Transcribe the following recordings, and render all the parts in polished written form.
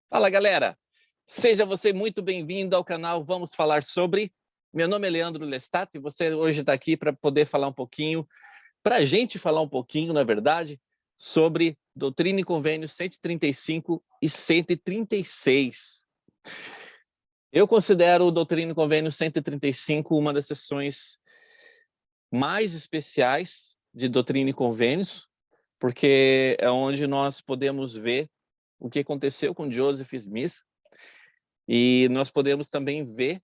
Fala, galera! Seja você muito bem-vindo ao canal Vamos Falar Sobre. Meu nome é Leandro Lestat e você hoje está aqui para poder falar um pouquinho, para a gente falar um pouquinho, na verdade, sobre Doutrina e Convênios 135 e 136. Eu considero o Doutrina e Convênios 135 uma das sessões mais especiais de Doutrina e Convênios, porque é onde nós podemos ver o que aconteceu com Joseph Smith, e nós podemos também ver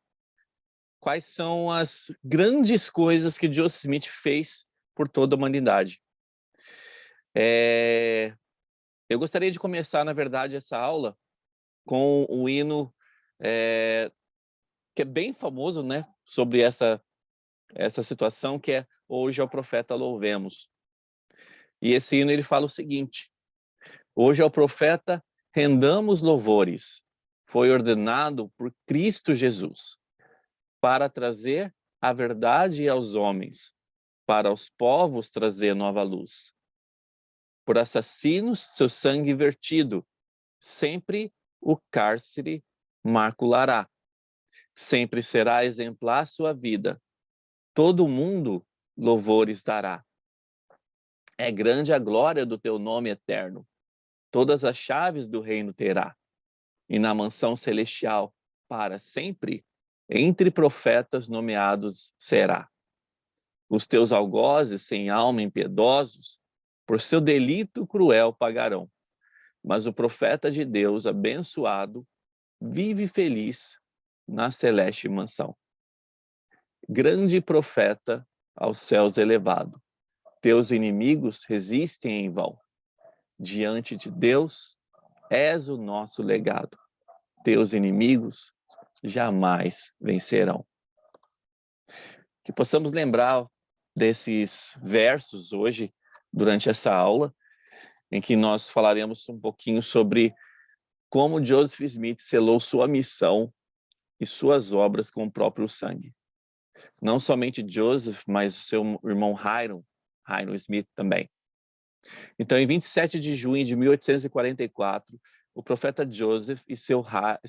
quais são as grandes coisas que Joseph Smith fez por toda a humanidade. Eu gostaria de começar, na verdade, essa aula com o hino que é bem famoso, né, sobre essa situação, que é Hoje ao Profeta Louvemos. E esse hino ele fala o seguinte: hoje ao Profeta rendamos louvores, foi ordenado por Cristo Jesus, para trazer a verdade aos homens, para os povos trazer nova luz. Por assassinos, seu sangue vertido, sempre o cárcere maculará. Sempre será exemplar sua vida, todo mundo louvores dará. É grande a glória do teu nome eterno, todas as chaves do reino terá. E na mansão celestial, para sempre, entre profetas nomeados será. Os teus algozes sem alma impiedosos, por seu delito cruel pagarão. Mas o profeta de Deus abençoado vive feliz na celeste mansão. Grande profeta aos céus elevado, teus inimigos resistem em vão. Diante de Deus és o nosso legado. Teus inimigos jamais vencerão. Que possamos lembrar desses versos hoje, durante essa aula, em que nós falaremos um pouquinho sobre como Joseph Smith selou sua missão e suas obras com o próprio sangue. Não somente Joseph, mas seu irmão Hyrum Smith também. Então, em 27 de junho de 1844, o profeta Joseph e seu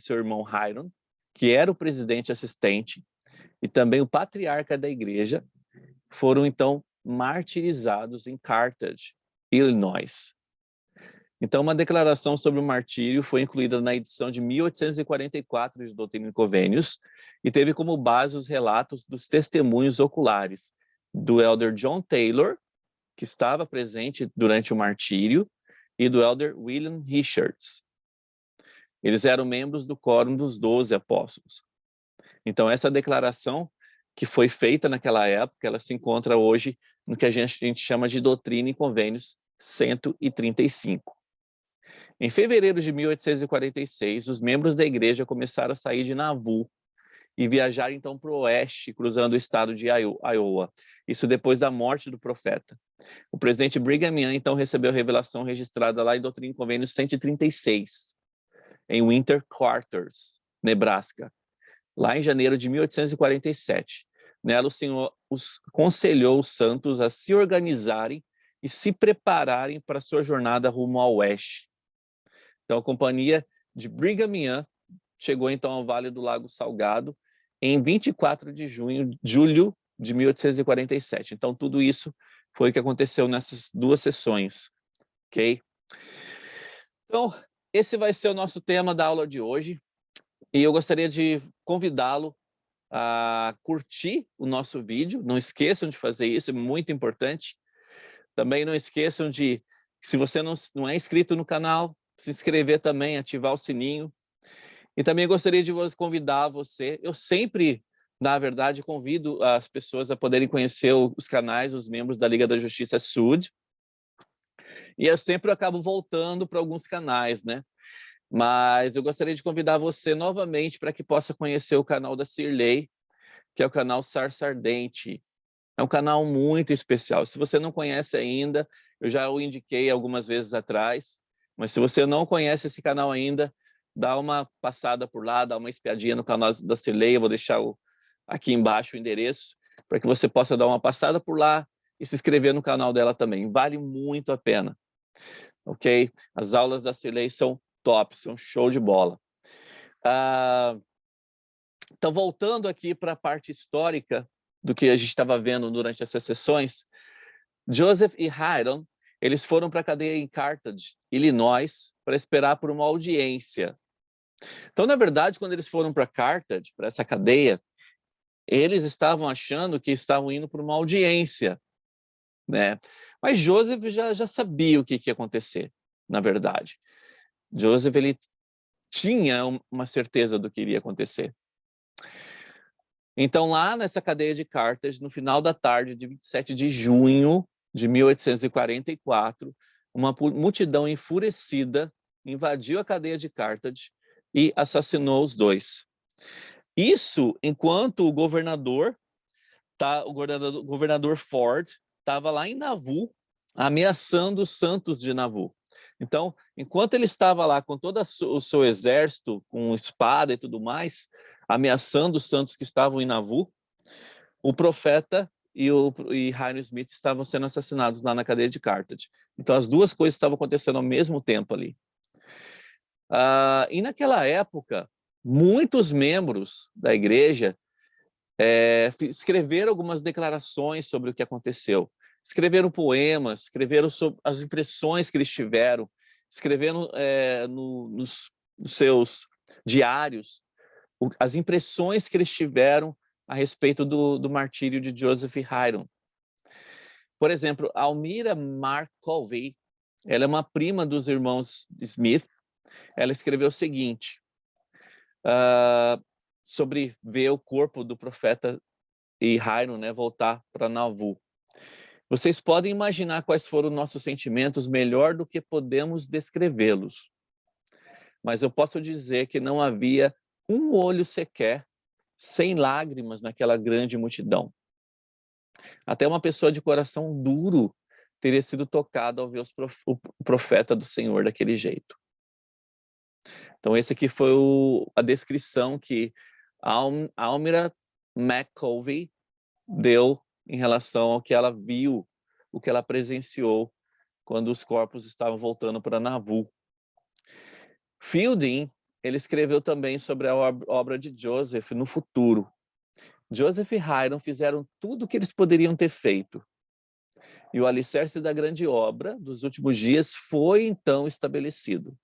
irmão Hyrum, que era o presidente assistente e também o patriarca da igreja, foram então martirizados em Carthage, Illinois. Então, uma declaração sobre o martírio foi incluída na edição de 1844 de Doutrina e Convênios e teve como base os relatos dos testemunhos oculares do elder John Taylor, que estava presente durante o martírio, e do elder William Richards. Eles eram membros do Quórum dos 12 Apóstolos. Então, essa declaração que foi feita naquela época, ela se encontra hoje no que a gente chama de Doutrina e Convênios 135. Em fevereiro de 1846, os membros da igreja começaram a sair de Nauvoo e viajar então para o oeste, cruzando o estado de Iowa. Isso depois da morte do profeta. O presidente Brigham Young então recebeu a revelação registrada lá em Doutrina e Convênios 136, em Winter Quarters, Nebraska, lá em janeiro de 1847. Nela, o Senhor aconselhou os santos a se organizarem e se prepararem para a sua jornada rumo ao oeste. Então, a companhia de Brigham Young chegou então ao Vale do Lago Salgado em 24 de julho de 1847. Então, tudo isso foi o que aconteceu nessas duas sessões, ok? Então, esse vai ser o nosso tema da aula de hoje, e eu gostaria de convidá-lo a curtir o nosso vídeo. Não esqueçam de fazer isso, é muito importante. Também não esqueçam de, se você não é inscrito no canal, se inscrever também, ativar o sininho. E também gostaria de convidar você, eu sempre, na verdade, convido as pessoas a poderem conhecer os canais, os membros da Liga da Justiça Sud, e eu sempre acabo voltando para alguns canais, né? Mas eu gostaria de convidar você novamente para que possa conhecer o canal da Cirlei, que é o canal Sarça Ardente. É um canal muito especial. Se você não conhece ainda, eu já o indiquei algumas vezes atrás, mas se você não conhece esse canal ainda, dá uma passada por lá, dá uma espiadinha no canal da Cirlei, eu vou deixar aqui embaixo o endereço, para que você possa dar uma passada por lá e se inscrever no canal dela também. Vale muito a pena, ok? As aulas da Cirlei são top, são show de bola. Então, voltando aqui para a parte histórica do que a gente estava vendo durante essas sessões, Joseph e Hiram, eles foram para a cadeia em Carthage, Illinois, para esperar por uma audiência. Então, na verdade, quando eles foram para Carthage, para essa cadeia, eles estavam achando que estavam indo para uma audiência, né? Mas Joseph já sabia o que ia acontecer, na verdade. Joseph, ele tinha uma certeza do que iria acontecer. Então, lá nessa cadeia de Carthage, no final da tarde de 27 de junho de 1844, uma multidão enfurecida invadiu a cadeia de Carthage e assassinou os dois. Isso enquanto o governador Ford estava lá em Nauvoo, ameaçando os santos de Nauvoo. Então, enquanto ele estava lá com todo o seu exército, com espada e tudo mais, ameaçando os santos que estavam em Nauvoo, o profeta e Hiram Smith estavam sendo assassinados lá na cadeia de Carthage. Então, as duas coisas estavam acontecendo ao mesmo tempo ali. E naquela época, muitos membros da igreja escreveram algumas declarações sobre o que aconteceu. Escreveram poemas, escreveram sobre as impressões que eles tiveram, escreveram nos seus diários as impressões que eles tiveram a respeito do martírio de Joseph e Hiram. Por exemplo, Almira Markovey, ela é uma prima dos irmãos Smith, ela escreveu o seguinte, sobre ver o corpo do profeta e Hiram, né, voltar para Nauvoo. Vocês podem imaginar quais foram nossos sentimentos melhor do que podemos descrevê-los. Mas eu posso dizer que não havia um olho sequer sem lágrimas naquela grande multidão. Até uma pessoa de coração duro teria sido tocada ao ver o profeta do Senhor daquele jeito. Então, esse aqui foi a descrição que Almira McCovey deu em relação ao que ela viu, o que ela presenciou quando os corpos estavam voltando para Nauvoo. Fielding, ele escreveu também sobre a obra de Joseph no futuro. Joseph e Hiram fizeram tudo o que eles poderiam ter feito. E o alicerce da grande obra dos últimos dias foi então estabelecido.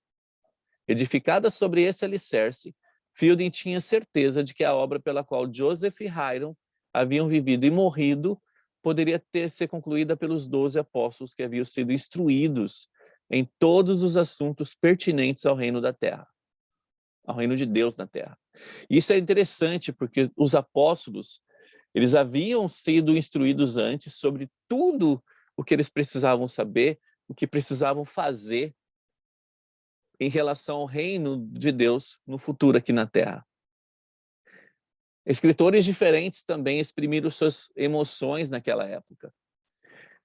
Edificada sobre esse alicerce, Fielding tinha certeza de que a obra pela qual Joseph e Hiram haviam vivido e morrido poderia ser concluída pelos 12 apóstolos que haviam sido instruídos em todos os assuntos pertinentes ao reino da terra, ao reino de Deus na terra. Isso é interessante porque os apóstolos, eles haviam sido instruídos antes sobre tudo o que eles precisavam saber, o que precisavam fazer em relação ao reino de Deus no futuro aqui na terra. Escritores diferentes também exprimiram suas emoções naquela época.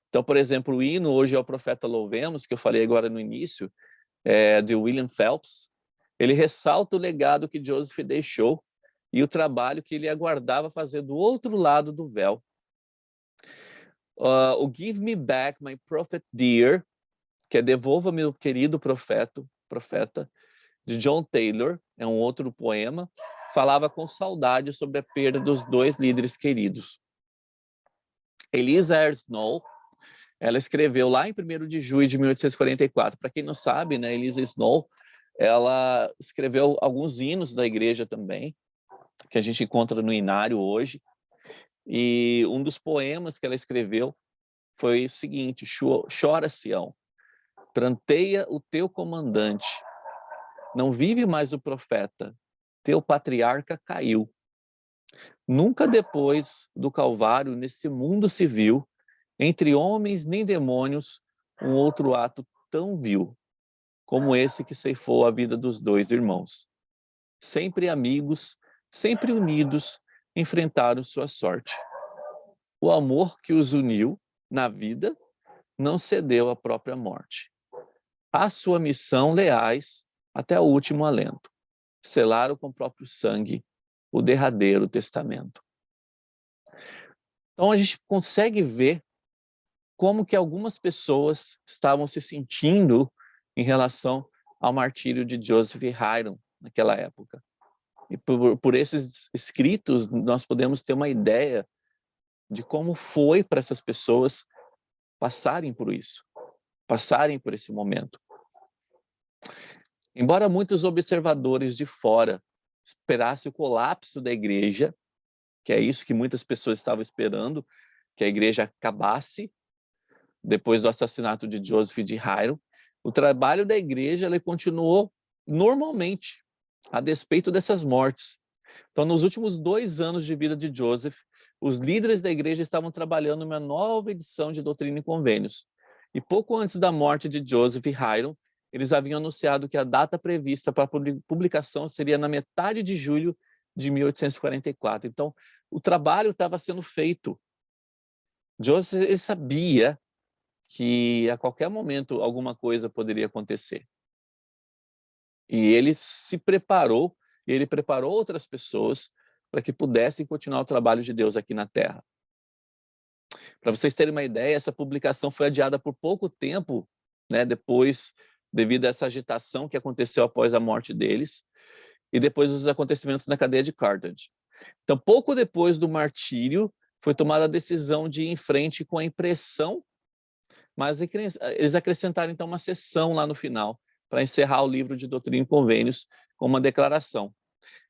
Então, por exemplo, o hino Hoje ao Profeta Louvemos, que eu falei agora no início, de William Phelps, ele ressalta o legado que Joseph deixou e o trabalho que ele aguardava fazer do outro lado do véu. O Give Me Back My Prophet Dear, que é Devolva Meu Querido Profeta, de John Taylor, é um outro poema, falava com saudade sobre a perda dos dois líderes queridos. Elisa R. Snow, ela escreveu lá em 1º de julho de 1844. Para quem não sabe, né, Elisa Snow, ela escreveu alguns hinos da igreja também, que a gente encontra no inário hoje. E um dos poemas que ela escreveu foi o seguinte: chora, Sião, pranteia o teu comandante, não vive mais o profeta, teu patriarca caiu. Nunca depois do Calvário, nesse mundo se viu, entre homens nem demônios, um outro ato tão vil, como esse que ceifou a vida dos dois irmãos. Sempre amigos, sempre unidos, enfrentaram sua sorte. O amor que os uniu na vida não cedeu à própria morte. À sua missão leais até o último alento. Selaram com o próprio sangue o derradeiro testamento. Então a gente consegue ver como que algumas pessoas estavam se sentindo em relação ao martírio de Joseph Haydn naquela época. E por esses escritos, nós podemos ter uma ideia de como foi para essas pessoas passarem por isso, passarem por esse momento. Embora muitos observadores de fora esperassem o colapso da igreja, que é isso que muitas pessoas estavam esperando, que a igreja acabasse depois do assassinato de Joseph de Haydn, o trabalho da igreja ele continuou normalmente, a despeito dessas mortes. Então, nos últimos 2 anos de vida de Joseph, os líderes da igreja estavam trabalhando em uma nova edição de Doutrina e Convênios. E pouco antes da morte de Joseph Haydn, eles haviam anunciado que a data prevista para a publicação seria na metade de julho de 1844. Então, o trabalho estava sendo feito. Joseph ele sabia que a qualquer momento alguma coisa poderia acontecer. E ele se preparou, e ele preparou outras pessoas para que pudessem continuar o trabalho de Deus aqui na Terra. Para vocês terem uma ideia, essa publicação foi adiada por pouco tempo, né, depois, devido a essa agitação que aconteceu após a morte deles, e depois dos acontecimentos na cadeia de Carthage. Então, pouco depois do martírio, foi tomada a decisão de ir em frente com a impressão, mas eles acrescentaram então uma sessão lá no final, para encerrar o livro de Doutrina e Convênios com uma declaração.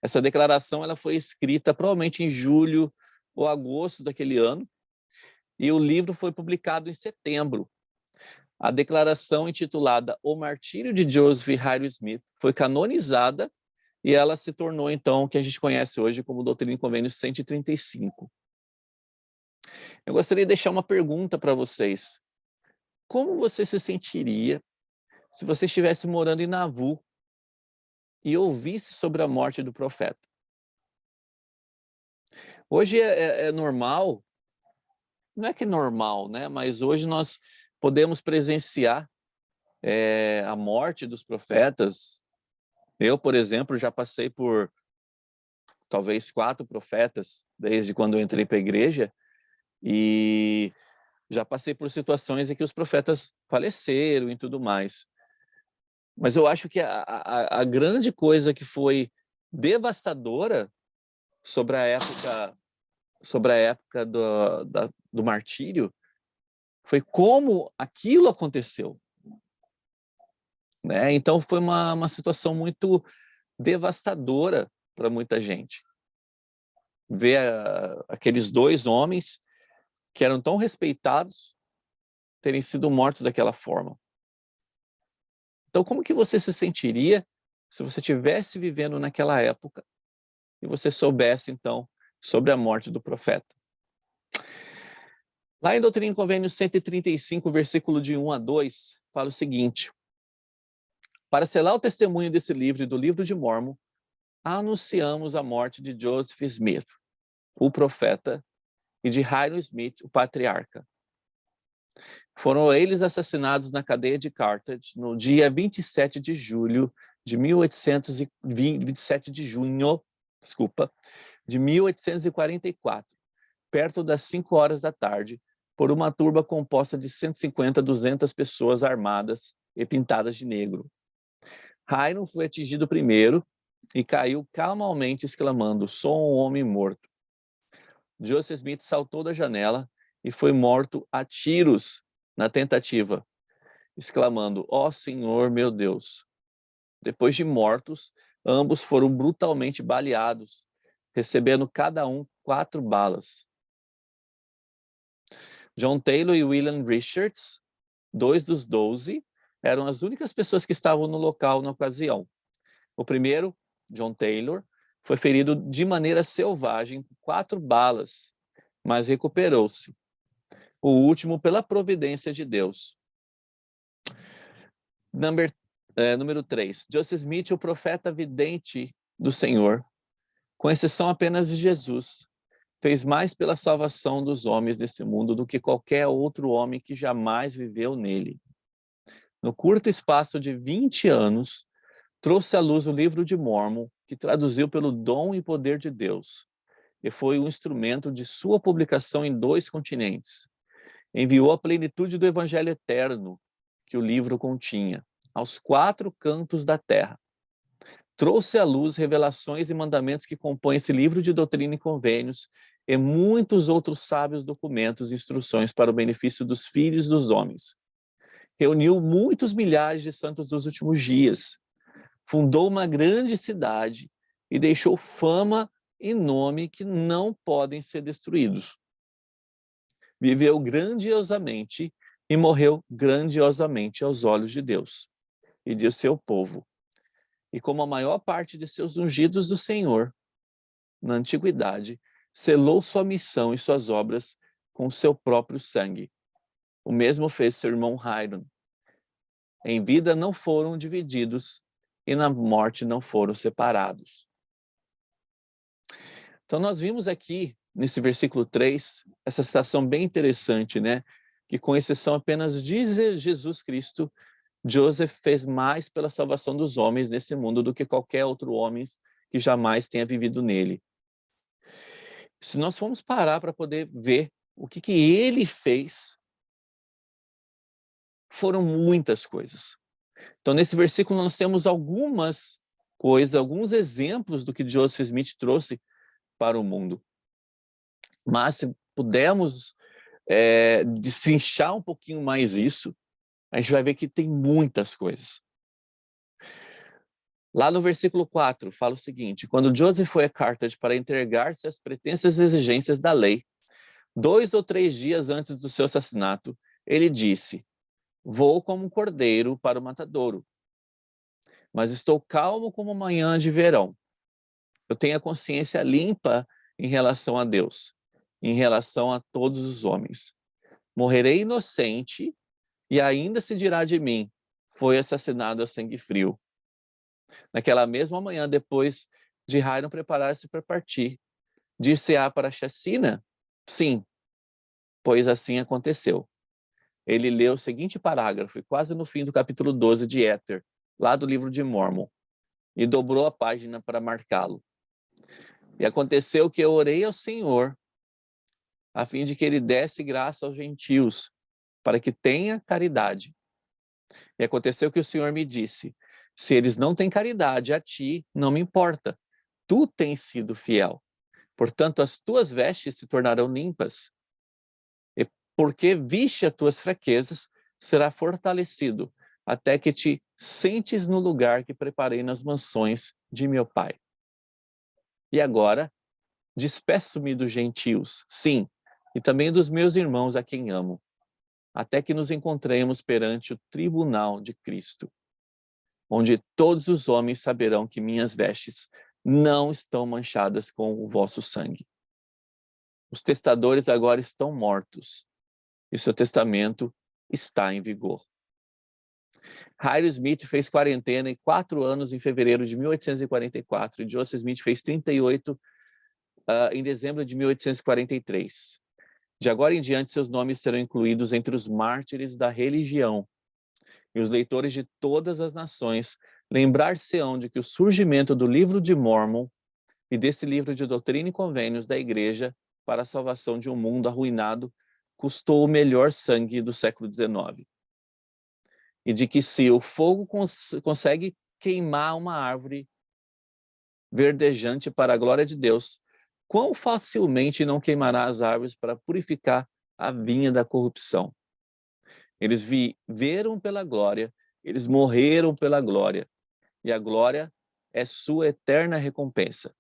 Essa declaração ela foi escrita provavelmente em julho ou agosto daquele ano, e o livro foi publicado em setembro. A declaração intitulada O Martírio de Joseph Haydn Smith foi canonizada e ela se tornou então o que a gente conhece hoje como Doutrina e Convênios 135. Eu gostaria de deixar uma pergunta para vocês. Como você se sentiria se você estivesse morando em Nauvoo e ouvisse sobre a morte do profeta? Hoje é normal, não é que é normal, né? Mas hoje nós podemos presenciar a morte dos profetas. Eu, por exemplo, já passei por talvez 4 profetas desde quando eu entrei para a igreja e já passei por situações em que os profetas faleceram e tudo mais. Mas eu acho que a grande coisa que foi devastadora sobre a época do martírio foi como aquilo aconteceu, né? Então foi uma situação muito devastadora para muita gente. Ver aqueles 2 homens que eram tão respeitados terem sido mortos daquela forma. Então, como que você se sentiria se você estivesse vivendo naquela época e você soubesse, então, sobre a morte do profeta? Lá em Doutrina e Convênios 135, versículo de 1 a 2, fala o seguinte: para selar o testemunho desse livro e do livro de Mórmon, anunciamos a morte de Joseph Smith, o profeta, e de Haydn Smith, o patriarca. Foram eles assassinados na cadeia de Carthage no dia 27 de julho de 27 de junho, de 1844, perto das 5 horas da tarde, por uma turba composta de 150 a 200 pessoas armadas e pintadas de negro. Haydn foi atingido primeiro e caiu calmamente exclamando: "Sou um homem morto." Joseph Smith saltou da janela e foi morto a tiros na tentativa, exclamando: "Ó Senhor, meu Deus." Depois de mortos, ambos foram brutalmente baleados, recebendo cada um 4 balas. John Taylor e William Richards, 2 dos 12, eram as únicas pessoas que estavam no local na ocasião. O primeiro, John Taylor, foi ferido de maneira selvagem com 4 balas, mas recuperou-se. O último, pela providência de Deus. Número 3. Joseph Smith, o profeta vidente do Senhor, com exceção apenas de Jesus, fez mais pela salvação dos homens desse mundo do que qualquer outro homem que jamais viveu nele. No curto espaço de 20 anos, trouxe à luz o livro de Mórmon, que traduziu pelo dom e poder de Deus, e foi o instrumento de sua publicação em 2 continentes. Enviou a plenitude do evangelho eterno que o livro continha. aos 4 cantos da terra. Trouxe à luz revelações e mandamentos que compõem esse livro de doutrina e convênios e muitos outros sábios documentos e instruções para o benefício dos filhos dos homens. Reuniu muitos milhares de santos dos últimos dias. Fundou uma grande cidade e deixou fama e nome que não podem ser destruídos. Viveu grandiosamente e morreu grandiosamente aos olhos de Deus e de seu povo. E como a maior parte de seus ungidos do Senhor, na antiguidade, selou sua missão e suas obras com seu próprio sangue. O mesmo fez seu irmão Hiram. Em vida não foram divididos e na morte não foram separados. Então nós vimos aqui, nesse versículo 3, essa citação bem interessante, né? Que com exceção apenas de Jesus Cristo, Joseph fez mais pela salvação dos homens nesse mundo do que qualquer outro homem que jamais tenha vivido nele. Se nós formos parar para poder ver o que ele fez, foram muitas coisas. Então, nesse versículo, nós temos algumas coisas, alguns exemplos do que Joseph Smith trouxe para o mundo. Mas, se pudermos destrinchar um pouquinho mais isso, a gente vai ver que tem muitas coisas. Lá no versículo 4, fala o seguinte: quando Joseph foi a Carthage para entregar-se às pretensas exigências da lei, 2 ou 3 dias antes do seu assassinato, ele disse: vou como um cordeiro para o matadouro, mas estou calmo como manhã de verão. Eu tenho a consciência limpa em relação a Deus, em relação a todos os homens. Morrerei inocente e ainda se dirá de mim: foi assassinado a sangue frio. Naquela mesma manhã, depois de Hiram preparar-se para partir, dir-se-á para a chacina? Sim, pois assim aconteceu. Ele leu o seguinte parágrafo, quase no fim do capítulo 12 de Éter, lá do livro de Mórmon, e dobrou a página para marcá-lo. E aconteceu que eu orei ao Senhor, a fim de que ele desse graça aos gentios, para que tenha caridade. E aconteceu que o Senhor me disse: se eles não têm caridade a ti, não me importa. Tu tens sido fiel. Portanto, as tuas vestes se tornarão limpas. E porque viste as tuas fraquezas, será fortalecido, até que te sentes no lugar que preparei nas mansões de meu Pai. E agora, despeço-me dos gentios, sim, e também dos meus irmãos a quem amo, até que nos encontremos perante o tribunal de Cristo, onde todos os homens saberão que minhas vestes não estão manchadas com o vosso sangue. Os testadores agora estão mortos, e seu testamento está em vigor. Hiram Smith fez quarentena em 4 anos em fevereiro de 1844, e Joseph Smith fez 38 em dezembro de 1843. De agora em diante, seus nomes serão incluídos entre os mártires da religião, e os leitores de todas as nações lembrar-se-ão de que o surgimento do livro de Mórmon e desse livro de doutrina e convênios da igreja para a salvação de um mundo arruinado custou o melhor sangue do século XIX. E de que se o fogo consegue queimar uma árvore verdejante para a glória de Deus, quão facilmente não queimará as árvores para purificar a vinha da corrupção. Eles viveram pela glória, eles morreram pela glória, e a glória é sua eterna recompensa.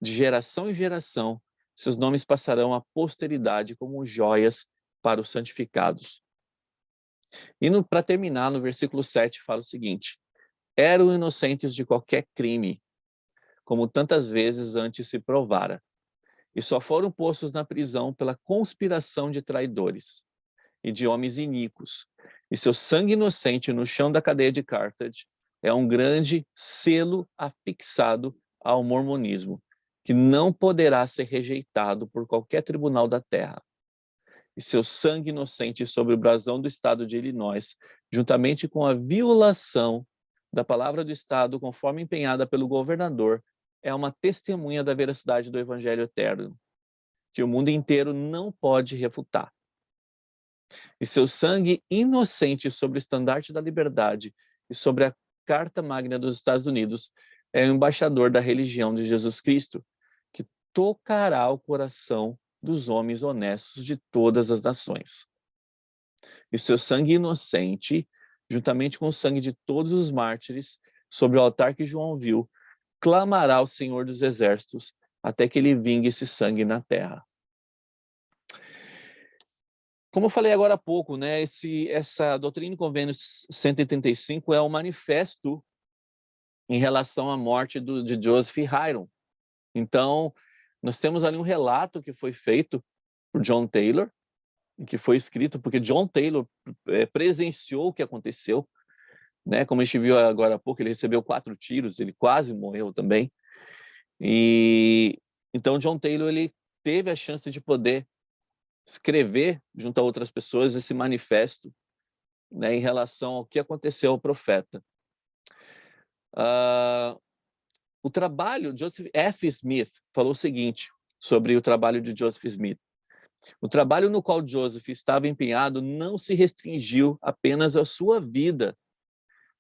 De geração em geração, seus nomes passarão à posteridade como joias para os santificados. E para terminar, no versículo 7, fala o seguinte: eram inocentes de qualquer crime, como tantas vezes antes se provara, e só foram postos na prisão pela conspiração de traidores e de homens iníquos, e seu sangue inocente no chão da cadeia de Carthage é um grande selo afixado ao mormonismo, que não poderá ser rejeitado por qualquer tribunal da terra. E seu sangue inocente sobre o brasão do estado de Illinois, juntamente com a violação da palavra do estado conforme empenhada pelo governador, é uma testemunha da veracidade do evangelho eterno, que o mundo inteiro não pode refutar. E seu sangue inocente sobre o estandarte da liberdade e sobre a Carta Magna dos Estados Unidos, é o embaixador da religião de Jesus Cristo, que tocará o coração dos homens honestos de todas as nações. E seu sangue inocente, juntamente com o sangue de todos os mártires, sobre o altar que João viu, clamará ao Senhor dos Exércitos, até que ele vingue esse sangue na terra. Como eu falei agora há pouco, né, essa Doutrina e Convênios 135 é um manifesto em relação à morte de Joseph Hyrum. Então, nós temos ali um relato que foi feito por John Taylor, que foi escrito porque John Taylor presenciou o que aconteceu, né? Como a gente viu agora há pouco, ele recebeu 4 tiros, ele quase morreu também. E então John Taylor ele teve a chance de poder escrever junto a outras pessoas esse manifesto, né, em relação ao que aconteceu ao profeta. O trabalho, Joseph F. Smith falou o seguinte sobre o trabalho de Joseph Smith. O trabalho no qual Joseph estava empenhado não se restringiu apenas à sua vida,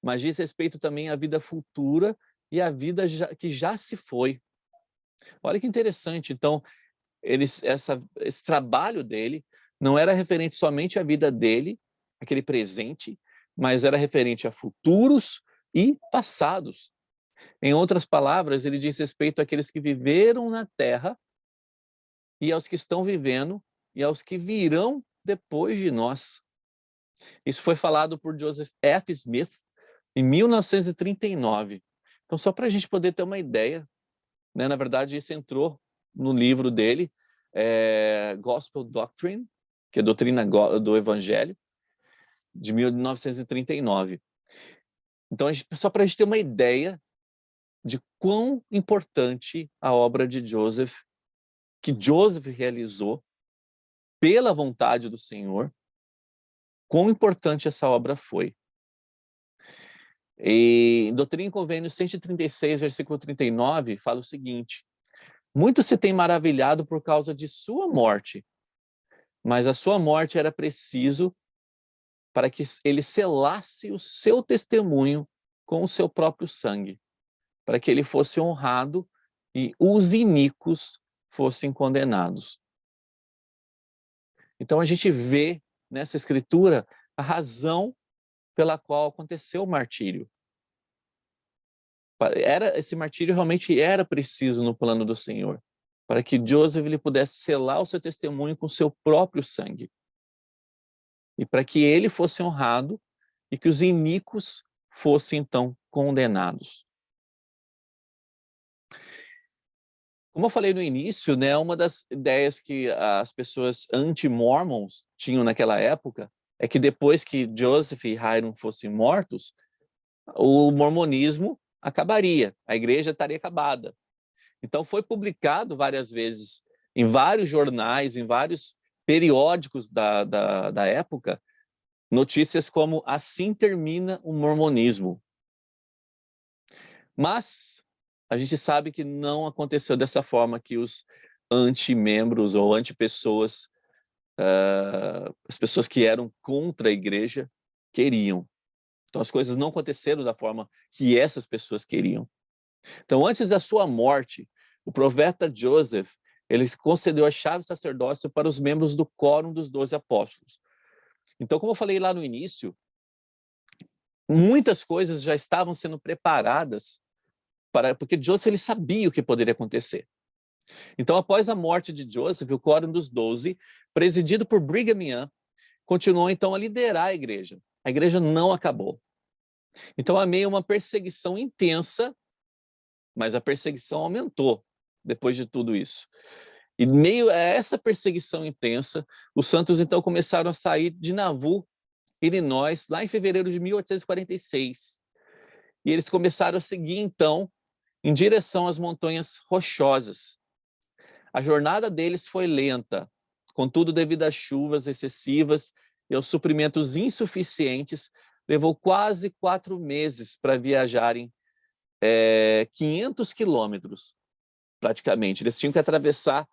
mas diz respeito também à vida futura e à vida que já se foi. Olha que interessante. Então, esse trabalho dele não era referente somente à vida dele, aquele presente, mas era referente a futuros e passados. Em outras palavras, ele diz respeito àqueles que viveram na terra e aos que estão vivendo e aos que virão depois de nós. Isso foi falado por Joseph F. Smith em 1939. Então, só para a gente poder ter uma ideia, né, na verdade, isso entrou no livro dele, Gospel Doctrine, que é a doutrina do Evangelho, de 1939. Então, só para a gente ter uma ideia de quão importante a obra de Joseph, que Joseph realizou pela vontade do Senhor, quão importante essa obra foi. E Doutrina e Convênios 136, versículo 39, fala o seguinte: muito se tem maravilhado por causa de sua morte, mas a sua morte era preciso para que ele selasse o seu testemunho com o seu próprio sangue, para que ele fosse honrado e os iníquos fossem condenados. Então a gente vê nessa escritura a razão pela qual aconteceu o martírio. Esse martírio realmente era preciso no plano do Senhor, para que Joseph ele pudesse selar o seu testemunho com o seu próprio sangue. E para que ele fosse honrado e que os iníquos fossem, então, condenados. Como eu falei no início, né, uma das ideias que as pessoas anti-mormons tinham naquela época é que depois que Joseph e Hyrum fossem mortos, o mormonismo acabaria, a igreja estaria acabada. Então foi publicado várias vezes em vários jornais, em vários periódicos da época, notícias como assim termina o mormonismo. Mas a gente sabe que não aconteceu dessa forma que os anti-membros ou anti-pessoas, as pessoas que eram contra a igreja, queriam. Então as coisas não aconteceram da forma que essas pessoas queriam. Então antes da sua morte, o profeta Joseph, ele concedeu a chave sacerdócio para os membros do quórum dos 12 apóstolos. Então, como eu falei lá no início, muitas coisas já estavam sendo preparadas porque Joseph ele sabia o que poderia acontecer. Então, após a morte de Joseph, o quórum dos 12, presidido por Brigham Young, continuou então a liderar a igreja. A igreja não acabou. Então, há meio uma perseguição intensa, mas a perseguição aumentou depois de tudo isso. E meio a essa perseguição intensa, os santos então começaram a sair de Nauvoo, Illinois, lá em fevereiro de 1846. E eles começaram a seguir então em direção às montanhas rochosas. A jornada deles foi lenta, contudo, devido às chuvas excessivas e aos suprimentos insuficientes, levou quase 4 meses para viajarem 500 quilômetros, praticamente. Eles tinham que atravessar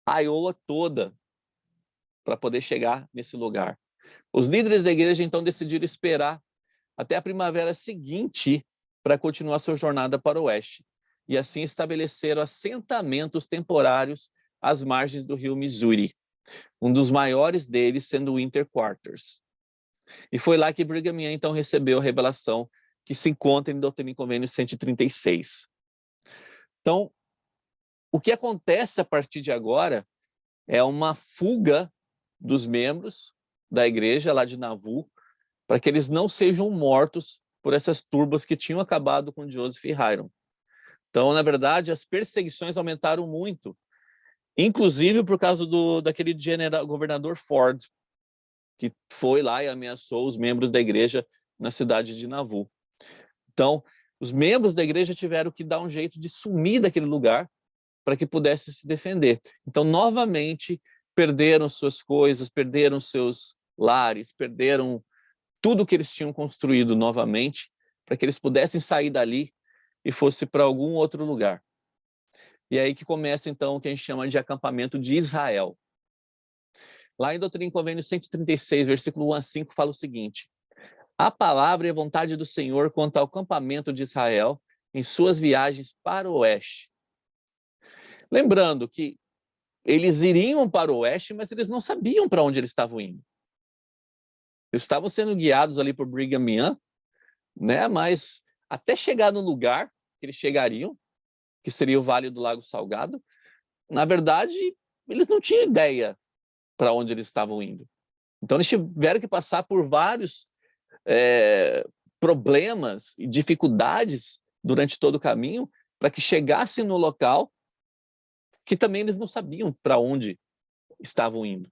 a Iowa toda para poder chegar nesse lugar. Os líderes da igreja, então, decidiram esperar até a primavera seguinte para continuar sua jornada para o oeste. E assim estabeleceram assentamentos temporários às margens do rio Missouri, um dos maiores deles sendo o Winter Quarters. E foi lá que Brigham Young, então, recebeu a revelação que se encontra em Doutrina e Convênios 136. Então, o que acontece a partir de agora é uma fuga dos membros da igreja lá de Nauvoo, para que eles não sejam mortos por essas turbas que tinham acabado com Joseph e Hyrum. Então, na verdade, as perseguições aumentaram muito, inclusive por causa daquele governador Ford, que foi lá e ameaçou os membros da igreja na cidade de Nauvoo. Então, os membros da igreja tiveram que dar um jeito de sumir daquele lugar para que pudessem se defender. Então, novamente, perderam suas coisas, perderam seus lares, perderam tudo que eles tinham construído novamente, para que eles pudessem sair dali e fosse para algum outro lugar. E é aí que começa, então, o que a gente chama de acampamento de Israel. Lá em Doutrina e Convênios 136, versículo 1 a 5, fala o seguinte: a palavra e a vontade do Senhor quanto ao acampamento de Israel em suas viagens para o oeste. Lembrando que eles iriam para o oeste, mas eles não sabiam para onde eles estavam indo. Eles estavam sendo guiados ali por Brigham Young, né? Mas até chegar no lugar que eles chegariam, que seria o Vale do Lago Salgado, na verdade, eles não tinham ideia para onde eles estavam indo. Então, eles tiveram que passar por vários problemas e dificuldades durante todo o caminho para que chegassem no local que também eles não sabiam para onde estavam indo.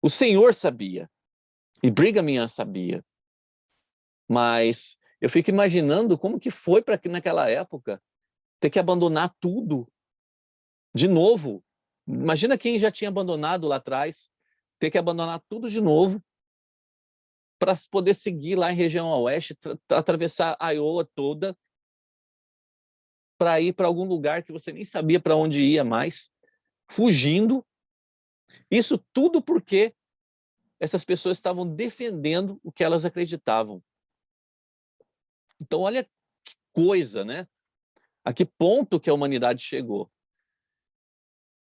O Senhor sabia, e Brigham Young sabia, mas eu fico imaginando como que foi para que naquela época ter que abandonar tudo de novo. Imagina quem já tinha abandonado lá atrás, ter que abandonar tudo de novo para poder seguir lá em região oeste, atravessar a Iowa toda, para ir para algum lugar que você nem sabia para onde ia mais, fugindo. Isso tudo porque essas pessoas estavam defendendo o que elas acreditavam. Então, olha que coisa, né? A que ponto que a humanidade chegou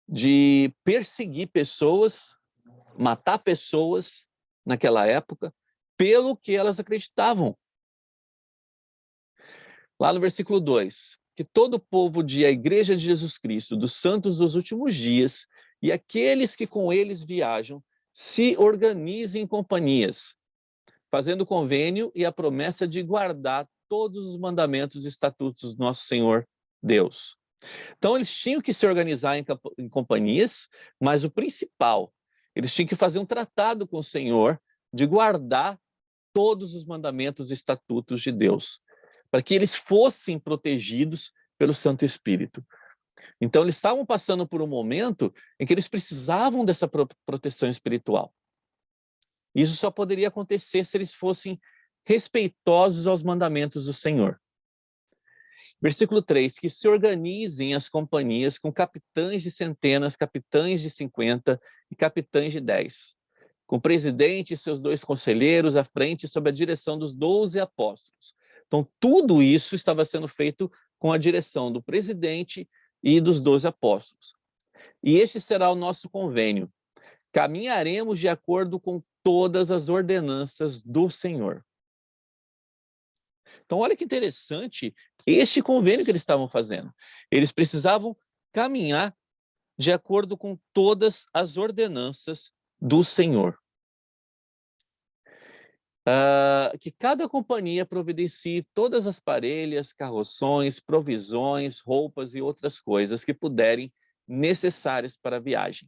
de perseguir pessoas, matar pessoas naquela época, pelo que elas acreditavam. Lá no versículo 2, que todo o povo de a Igreja de Jesus Cristo, dos santos dos últimos dias, e aqueles que com eles viajam, se organizem em companhias, fazendo convênio e a promessa de guardar todos os mandamentos e estatutos do nosso Senhor Deus. Então, eles tinham que se organizar em companhias, mas o principal, eles tinham que fazer um tratado com o Senhor de guardar todos os mandamentos e estatutos de Deus, para que eles fossem protegidos pelo Santo Espírito. Então, eles estavam passando por um momento em que eles precisavam dessa proteção espiritual. Isso só poderia acontecer se eles fossem respeitosos aos mandamentos do Senhor. Versículo 3, que se organizem as companhias com capitães de centenas, capitães de 50 e capitães de 10, com o presidente e seus 2 conselheiros à frente sob a direção dos 12 apóstolos. Então, tudo isso estava sendo feito com a direção do presidente e dos 12 apóstolos. E este será o nosso convênio. Caminharemos de acordo com todas as ordenanças do Senhor. Então, olha que interessante este convênio que eles estavam fazendo. Eles precisavam caminhar de acordo com todas as ordenanças do Senhor. Que cada companhia providencie todas as parelhas, carroções, provisões, roupas e outras coisas que puderem necessárias para a viagem.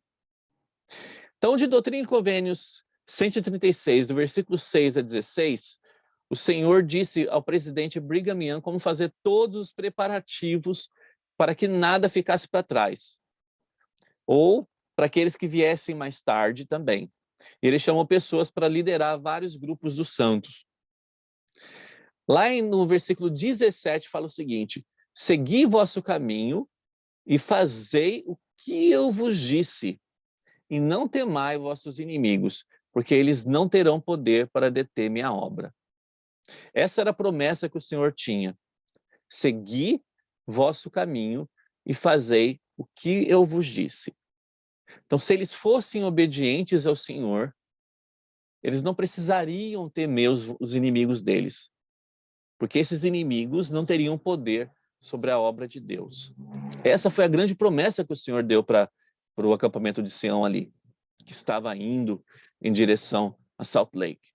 Então, de Doutrina e Convênios 136, do versículo 6 a 16, o Senhor disse ao presidente Brigham Young como fazer todos os preparativos para que nada ficasse para trás. Ou para aqueles que viessem mais tarde também. Ele chamou pessoas para liderar vários grupos dos santos. Lá no versículo 17 fala o seguinte: segui vosso caminho e fazei o que eu vos disse, e não temai vossos inimigos, porque eles não terão poder para deter minha obra. Essa era a promessa que o Senhor tinha. Segui vosso caminho e fazei o que eu vos disse. Então, se eles fossem obedientes ao Senhor, eles não precisariam temer os inimigos deles, porque esses inimigos não teriam poder sobre a obra de Deus. Essa foi a grande promessa que o Senhor deu para o acampamento de Sião ali, que estava indo em direção a Salt Lake.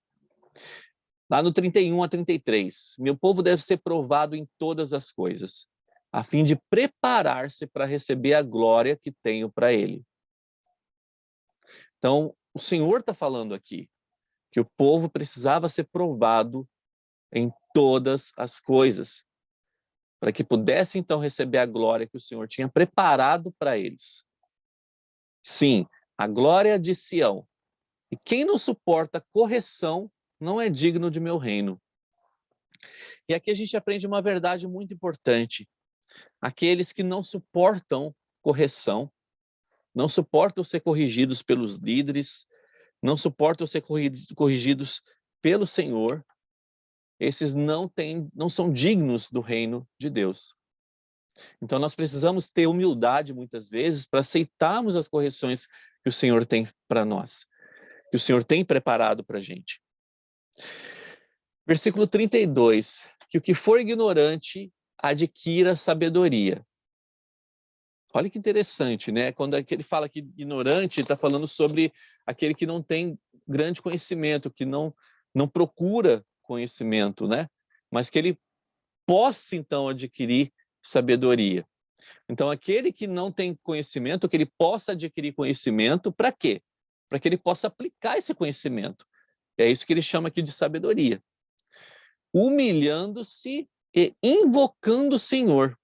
Lá no 31 a 33, meu povo deve ser provado em todas as coisas, a fim de preparar-se para receber a glória que tenho para ele. Então, o Senhor está falando aqui que o povo precisava ser provado em todas as coisas, para que pudesse então receber a glória que o Senhor tinha preparado para eles. Sim, a glória de Sião. E quem não suporta correção não é digno de meu reino. E aqui a gente aprende uma verdade muito importante. Aqueles que não suportam correção, não suportam ser corrigidos pelos líderes, não suportam ser corrigidos pelo Senhor, esses não são dignos do reino de Deus. Então nós precisamos ter humildade muitas vezes para aceitarmos as correções que o Senhor tem para nós, que o Senhor tem preparado para a gente. Versículo 32, que o que for ignorante adquira sabedoria. Olha que interessante, né? Quando ele fala que ignorante, está falando sobre aquele que não tem grande conhecimento, que não procura conhecimento, né? Mas que ele possa, então, adquirir sabedoria. Então, aquele que não tem conhecimento, que ele possa adquirir conhecimento, para quê? Para que ele possa aplicar esse conhecimento. É isso que ele chama aqui de sabedoria. Humilhando-se e invocando o Senhor.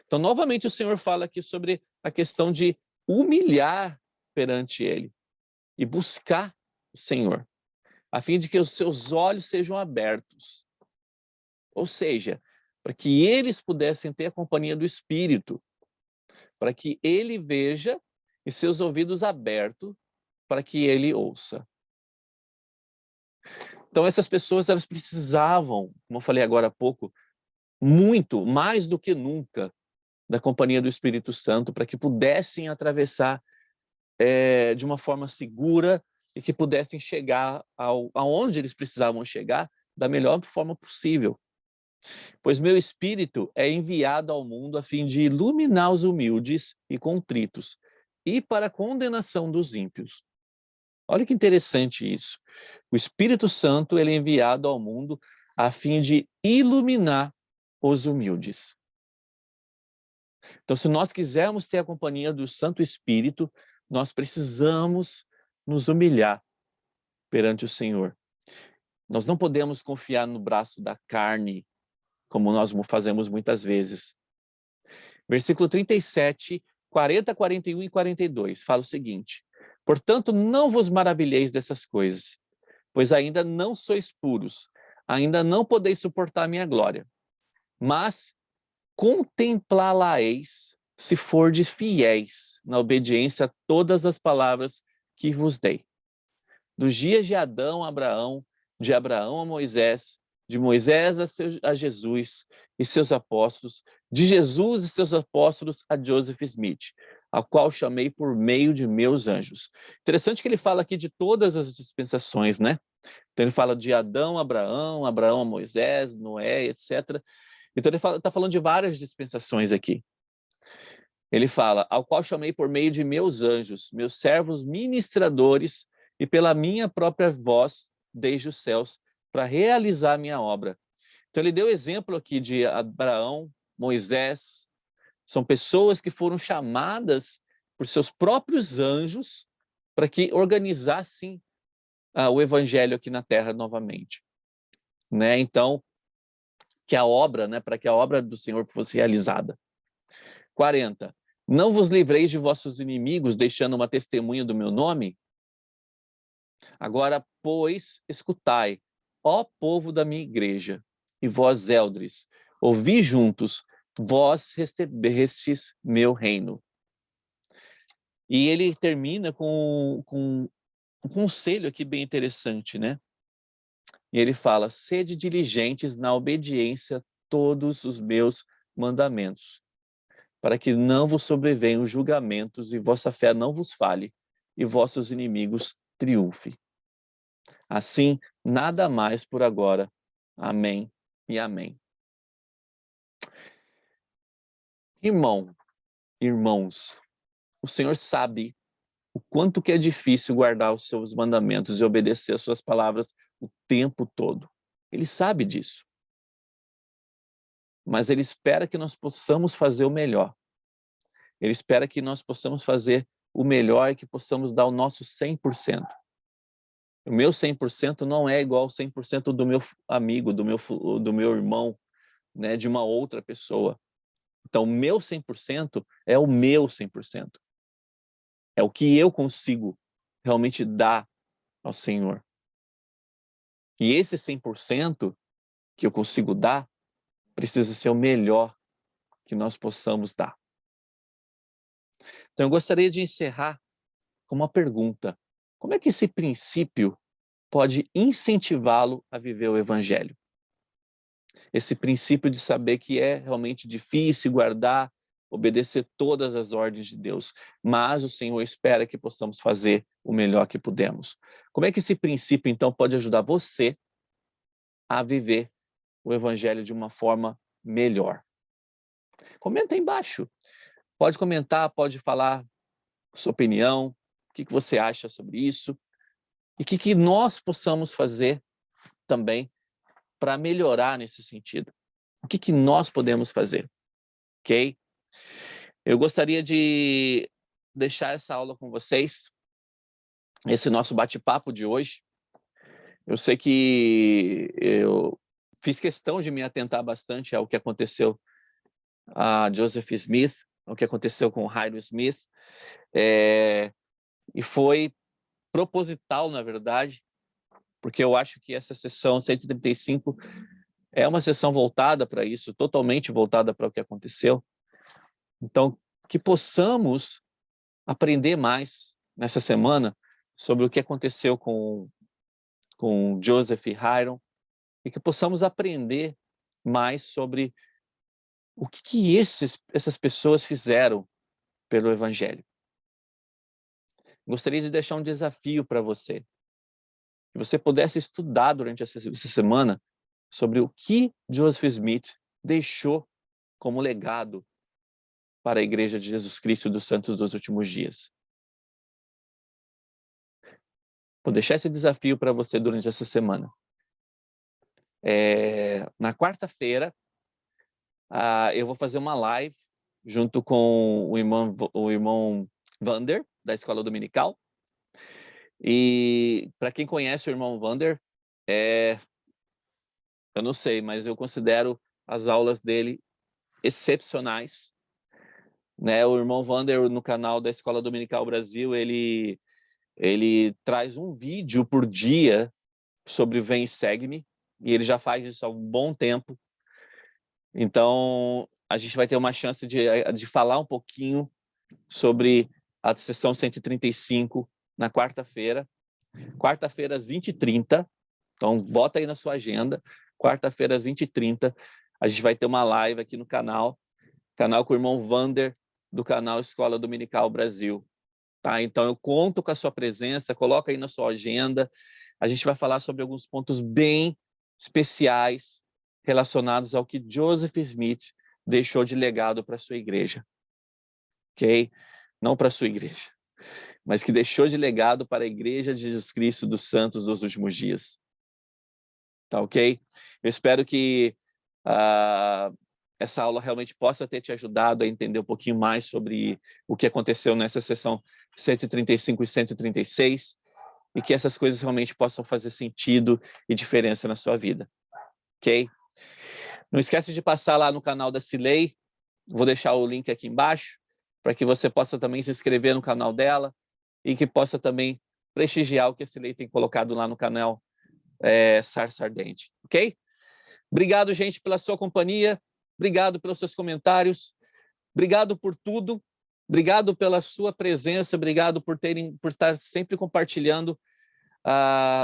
Então, novamente, o Senhor fala aqui sobre a questão de humilhar perante Ele e buscar o Senhor, a fim de que os seus olhos sejam abertos. Ou seja, para que eles pudessem ter a companhia do Espírito, para que Ele veja e seus ouvidos abertos, para que Ele ouça. Então, essas pessoas, elas precisavam, como eu falei agora há pouco, muito, mais do que nunca, da companhia do Espírito Santo, para que pudessem atravessar de uma forma segura e que pudessem chegar aonde eles precisavam chegar da melhor forma possível. Pois meu Espírito é enviado ao mundo a fim de iluminar os humildes e contritos e para a condenação dos ímpios. Olha que interessante isso. O Espírito Santo ele é enviado ao mundo a fim de iluminar os humildes. Então, se nós quisermos ter a companhia do Santo Espírito, nós precisamos nos humilhar perante o Senhor. Nós não podemos confiar no braço da carne, como nós fazemos muitas vezes. Versículo 37, 40, 41 e 42, fala o seguinte: portanto, não vos maravilheis dessas coisas, pois ainda não sois puros, ainda não podeis suportar a minha glória. Mas contemplá-la-eis se fordes fiéis na obediência a todas as palavras que vos dei. Dos dias de Adão a Abraão, de Abraão a Moisés, de Moisés a Jesus e seus apóstolos, de Jesus e seus apóstolos a Joseph Smith, a qual chamei por meio de meus anjos. Interessante que ele fala aqui de todas as dispensações, né? Então ele fala de Adão a Abraão, Abraão a Moisés, Noé, etc. Então ele está falando de várias dispensações aqui. Ele fala, ao qual chamei por meio de meus anjos, meus servos ministradores, e pela minha própria voz desde os céus, para realizar a minha obra. Então ele deu exemplo aqui de Abraão, Moisés, são pessoas que foram chamadas por seus próprios anjos para que organizassem o evangelho aqui na terra novamente. Né? Então, que a obra, né, para que a obra do Senhor fosse realizada. 40. Não vos livreis de vossos inimigos, deixando uma testemunha do meu nome? Agora, pois, escutai, ó povo da minha igreja, e vós, eldres, ouvi juntos, vós recebestes meu reino. E ele termina com um conselho aqui bem interessante, né? E ele fala: sede diligentes na obediência a todos os meus mandamentos, para que não vos sobrevenham julgamentos e vossa fé não vos falhe e vossos inimigos triunfem. Assim, nada mais por agora. Amém e amém. Irmãos, o Senhor sabe o quanto que é difícil guardar os seus mandamentos e obedecer as suas palavras o tempo todo. Ele sabe disso. Mas ele espera que nós possamos fazer o melhor. Ele espera que nós possamos fazer o melhor e que possamos dar o nosso 100%. O meu 100% não é igual ao 100% do meu amigo, do meu irmão, né, de uma outra pessoa. Então, o meu 100% é o meu 100%. É o que eu consigo realmente dar ao Senhor. E esse 100% que eu consigo dar precisa ser o melhor que nós possamos dar. Então, eu gostaria de encerrar com uma pergunta. Como é que esse princípio pode incentivá-lo a viver o Evangelho? Esse princípio de saber que é realmente difícil guardar, obedecer todas as ordens de Deus, mas o Senhor espera que possamos fazer o melhor que podemos. Como é que esse princípio, então, pode ajudar você a viver o Evangelho de uma forma melhor? Comenta aí embaixo. Pode comentar, pode falar sua opinião, o que você acha sobre isso, e o que nós possamos fazer também para melhorar nesse sentido. O que nós podemos fazer, ok? Eu gostaria de deixar essa aula com vocês, esse nosso bate-papo de hoje. Eu sei que eu fiz questão de me atentar bastante ao que aconteceu a Joseph Smith, ao que aconteceu com Hyrum Smith, e foi proposital, na verdade, porque eu acho que essa sessão 135 é uma sessão voltada para isso, totalmente voltada para o que aconteceu. Então, que possamos aprender mais nessa semana sobre o que aconteceu com Joseph e Hyrum, e que possamos aprender mais sobre o que essas pessoas fizeram pelo Evangelho. Gostaria de deixar um desafio para você, que você pudesse estudar durante essa semana sobre o que Joseph Smith deixou como legado para a Igreja de Jesus Cristo dos Santos dos Últimos Dias. Vou deixar esse desafio para você durante essa semana. Na quarta-feira, eu vou fazer uma live junto com o irmão Vander, da Escola Dominical. E para quem conhece o irmão Vander, eu não sei, mas eu considero as aulas dele excepcionais. Né? O irmão Vander, no canal da Escola Dominical Brasil, ele traz um vídeo por dia sobre Vem e Segue-me, e ele já faz isso há um bom tempo. Então, a gente vai ter uma chance de falar um pouquinho sobre a sessão 135 na quarta-feira. Quarta-feira, às 20h30. Então, bota aí na sua agenda. Quarta-feira, às 20h30, a gente vai ter uma live aqui no canal com o irmão Vander, do canal Escola Dominical Brasil. Tá? Então, eu conto com a sua presença, coloca aí na sua agenda. A gente vai falar sobre alguns pontos bem especiais relacionados ao que Joseph Smith deixou de legado para a sua igreja. Ok? Não para a sua igreja, mas que deixou de legado para a Igreja de Jesus Cristo dos Santos dos Últimos Dias. Tá ok? Eu espero que essa aula realmente possa ter te ajudado a entender um pouquinho mais sobre o que aconteceu nessa sessão 135 e 136, e que essas coisas realmente possam fazer sentido e diferença na sua vida. Ok? Não esquece de passar lá no canal da Cilei, vou deixar o link aqui embaixo, para que você possa também se inscrever no canal dela e que possa também prestigiar o que a Cilei tem colocado lá no canal Sarça Ardente. Ok? Obrigado, gente, pela sua companhia. Obrigado pelos seus comentários. Obrigado por tudo. Obrigado pela sua presença. Obrigado por estar sempre compartilhando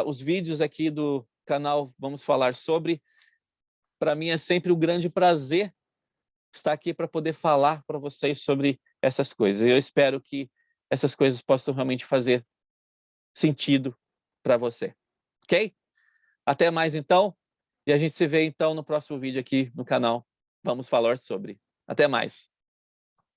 os vídeos aqui do canal Vamos Falar Sobre. Para mim é sempre um grande prazer estar aqui para poder falar para vocês sobre essas coisas. Eu espero que essas coisas possam realmente fazer sentido para você. Ok? Até mais, então. E a gente se vê, então, no próximo vídeo aqui no canal Vamos Falar Sobre. Até mais.